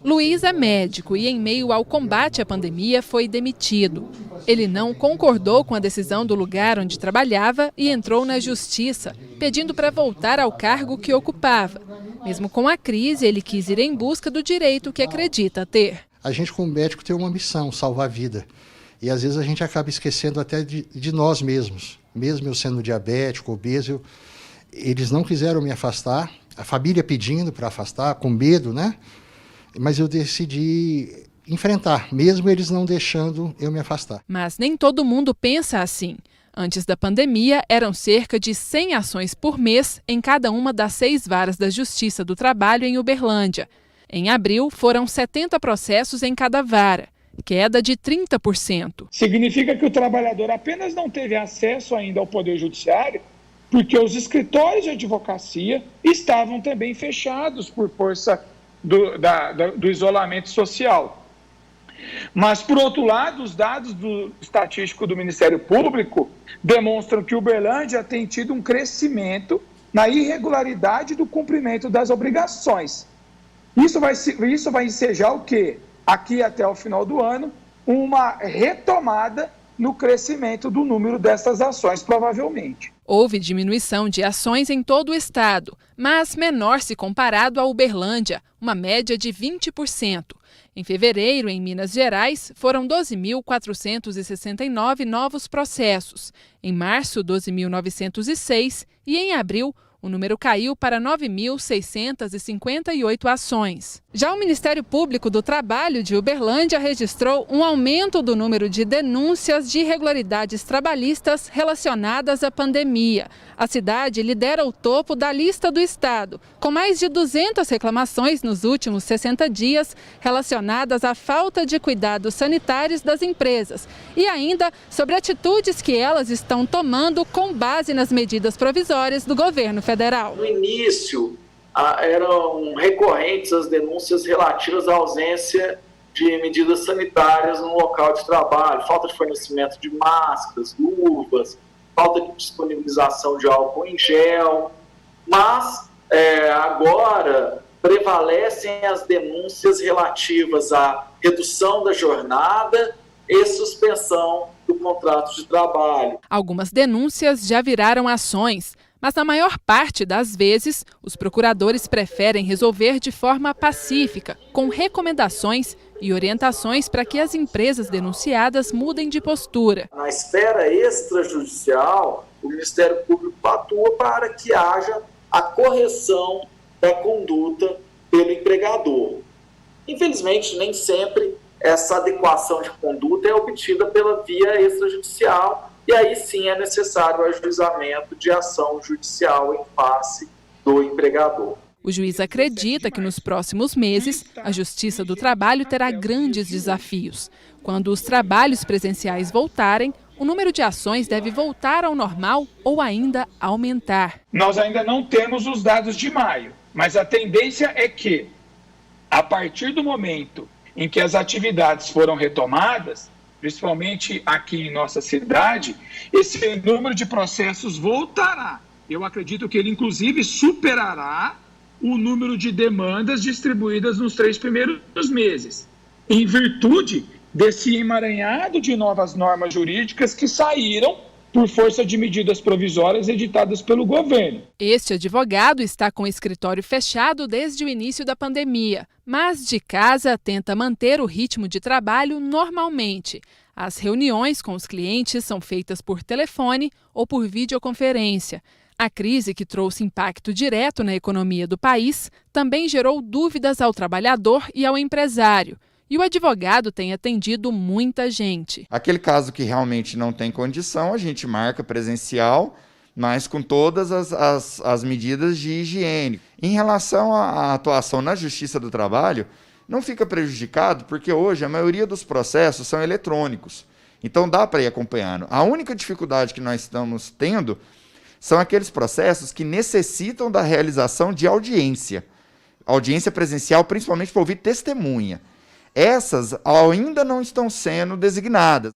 Luiz é médico e, em meio ao combate à pandemia, foi demitido. Ele não concordou com a decisão do lugar onde trabalhava e entrou na justiça, pedindo para voltar ao cargo que ocupava. Mesmo com a crise, ele quis ir em busca do direito que acredita ter. A gente, como médico, tem uma missão, salvar a vida. E às vezes a gente acaba esquecendo até de nós mesmos. Mesmo eu sendo diabético, obeso, eles não quiseram me afastar. A família pedindo para afastar, com medo, né? Mas eu decidi enfrentar, mesmo eles não deixando eu me afastar. Mas nem todo mundo pensa assim. Antes da pandemia, eram cerca de 100 ações por mês em cada uma das 6 varas da Justiça do Trabalho em Uberlândia. Em abril, foram 70 processos em cada vara, queda de 30%. Significa que o trabalhador apenas não teve acesso ainda ao Poder Judiciário porque os escritórios de advocacia estavam também fechados por força do isolamento social. Mas, por outro lado, os dados do estatístico do Ministério Público demonstram que Uberlândia tem tido um crescimento na irregularidade do cumprimento das obrigações. Isso vai ensejar o quê? Aqui até o final do ano, uma retomada no crescimento do número dessas ações, provavelmente. Houve diminuição de ações em todo o estado, mas menor se comparado a Uberlândia, uma média de 20%. Em fevereiro, em Minas Gerais, foram 12.469 novos processos. Em março, 12.906 e em abril, o número caiu para 9.658 ações. Já o Ministério Público do Trabalho de Uberlândia registrou um aumento do número de denúncias de irregularidades trabalhistas relacionadas à pandemia. A cidade lidera o topo da lista do estado, com mais de 200 reclamações nos últimos 60 dias relacionadas à falta de cuidados sanitários das empresas e ainda sobre atitudes que elas estão tomando com base nas medidas provisórias do governo federal. No início, eram recorrentes as denúncias relativas à ausência de medidas sanitárias no local de trabalho, falta de fornecimento de máscaras, luvas, falta de disponibilização de álcool em gel, mas agora prevalecem as denúncias relativas à redução da jornada e suspensão do contrato de trabalho. Algumas denúncias já viraram ações, mas na maior parte das vezes, os procuradores preferem resolver de forma pacífica, com recomendações e orientações para que as empresas denunciadas mudem de postura. Na esfera extrajudicial, o Ministério Público atua para que haja a correção da conduta pelo empregador. Infelizmente, nem sempre essa adequação de conduta é obtida pela via extrajudicial e aí sim é necessário o ajuizamento de ação judicial em face do empregador. O juiz acredita que nos próximos meses a Justiça do Trabalho terá grandes desafios. Quando os trabalhos presenciais voltarem, o número de ações deve voltar ao normal ou ainda aumentar. Nós ainda não temos os dados de maio, mas a tendência é que, a partir do momento em que as atividades foram retomadas, principalmente aqui em nossa cidade, esse número de processos voltará. Eu acredito que ele, inclusive, superará o número de demandas distribuídas nos 3 primeiros meses, em virtude desse emaranhado de novas normas jurídicas que saíram por força de medidas provisórias editadas pelo governo. Este advogado está com o escritório fechado desde o início da pandemia, mas de casa tenta manter o ritmo de trabalho normalmente. As reuniões com os clientes são feitas por telefone ou por videoconferência. A crise, que trouxe impacto direto na economia do país, também gerou dúvidas ao trabalhador e ao empresário. E o advogado tem atendido muita gente. Aquele caso que realmente não tem condição, a gente marca presencial, mas com todas as medidas de higiene. Em relação à atuação na Justiça do Trabalho, não fica prejudicado porque hoje a maioria dos processos são eletrônicos. Então dá para ir acompanhando. A única dificuldade que nós estamos tendo são aqueles processos que necessitam da realização de audiência. Audiência presencial, principalmente para ouvir testemunha. Essas ainda não estão sendo designadas.